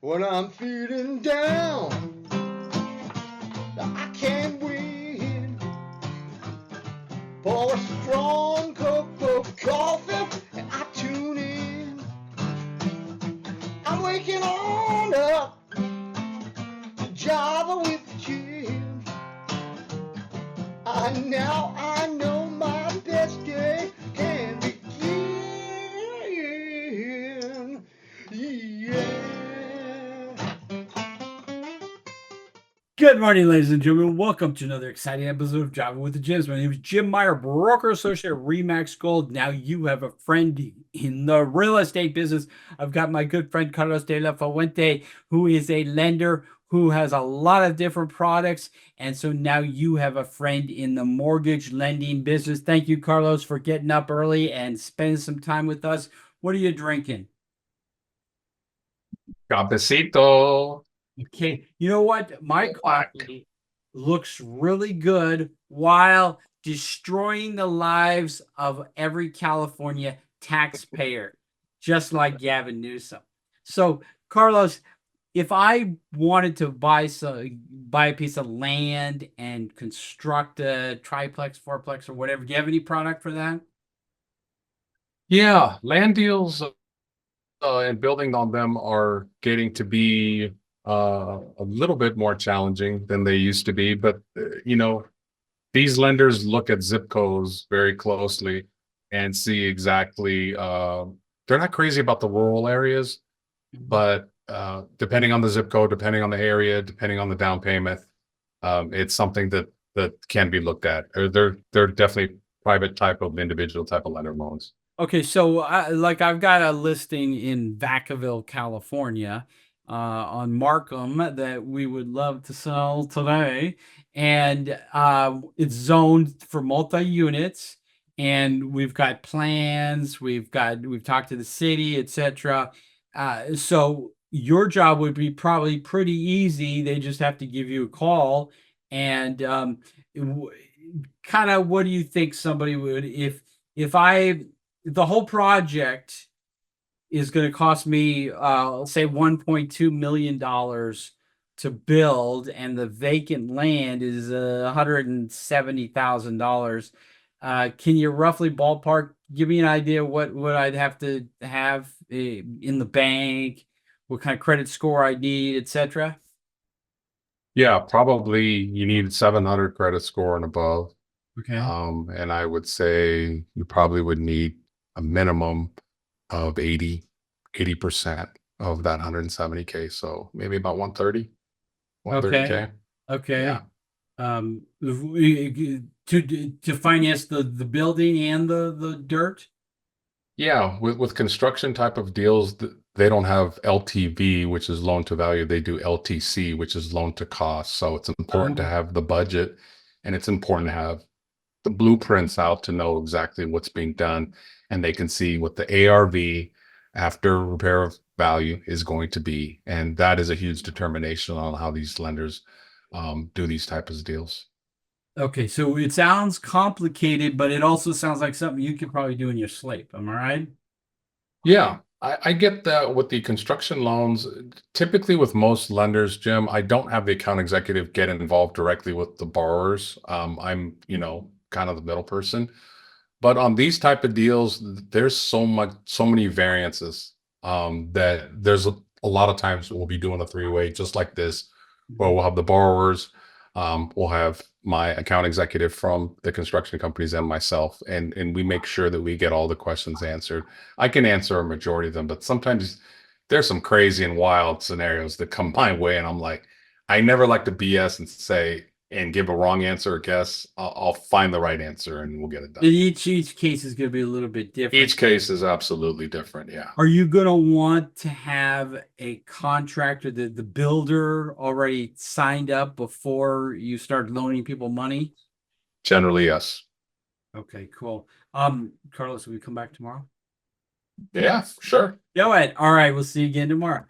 When I'm feeling down, I can't win. Pour a strong cup of coffee and I tune in. I'm waking on up to Java with Jim. Now I know my best day can begin. Yeah. Good morning, ladies and gentlemen. Welcome to another exciting episode of Java with the Gems. My name is Jim Meyer, broker associate at Remax Gold. Now you have a friend in the real estate business. I've got my good friend Carlos de la Fuente, who is a lender who has a lot of different products. And so now you have a friend in the mortgage lending business. Thank you, Carlos, for getting up early and spending some time with us. What are you drinking? Cafecito. Okay, you know what? My Black. coffee looks really good while destroying the lives of every California taxpayer, just like Gavin Newsom. So, Carlos, if I wanted to buy a piece of land and construct a triplex, fourplex, or whatever, do you have any product for that? Yeah, land deals and building on them are getting to be a little bit more challenging than they used to be. But, these lenders look at zip codes very closely and see exactly, they're not crazy about the rural areas, but depending on the zip code, depending on the area, depending on the down payment, it's something that can be looked at. Or they're definitely private type of individual type of lender loans. Okay, so I've got a listing in Vacaville, California, on Markham that we would love to sell today, and it's zoned for multi-units, and we've got plans, we've talked to the city, etc. So your job would be probably pretty easy. They just have to give you a call, and kind of what do you think somebody would if I the whole project is going to cost me, let's say $1.2 million to build, and the vacant land is $170,000. Can you roughly ballpark give me an idea what I'd have to have in the bank, what kind of credit score I need, etc.? Yeah, probably you need 700 credit score and above. Okay. And I would say you probably would need a minimum of 80% of that 170K. So maybe about 130, Okay. 130K. Okay. Yeah. To finance the building and the dirt. Yeah. With construction type of deals, they don't have LTV, which is loan to value. They do LTC, which is loan to cost. So it's important to have the budget, and it's important to have the blueprints out to know exactly what's being done, and they can see what the ARV after repair of value is going to be. And that is a huge determination on how these lenders do these types of deals. Okay, so it sounds complicated, but it also sounds like something you could probably do in your sleep. Am I right? Yeah, I get that with the construction loans. Typically, with most lenders, Jim, I don't have the account executive get involved directly with the borrowers. I'm, kind of the middle person. But on these type of deals, there's so many variances that there's a lot of times we'll be doing a three-way just like this, where we'll have the borrowers, we'll have my account executive from the construction companies and myself, and we make sure that we get all the questions answered. I can answer a majority of them, but sometimes there's some crazy and wild scenarios that come my way, and I'm like, I never like to BS and say and give a wrong answer or guess. I'll find the right answer and we'll get it done. Each case is going to be a little bit different. Each case is absolutely different. Yeah. Are you going to want to have a contractor, the builder already signed up before you start loaning people money? Generally, yes. Okay, cool. Carlos, will we come back tomorrow? Yeah, sure. Go ahead. All right, we'll see you again tomorrow.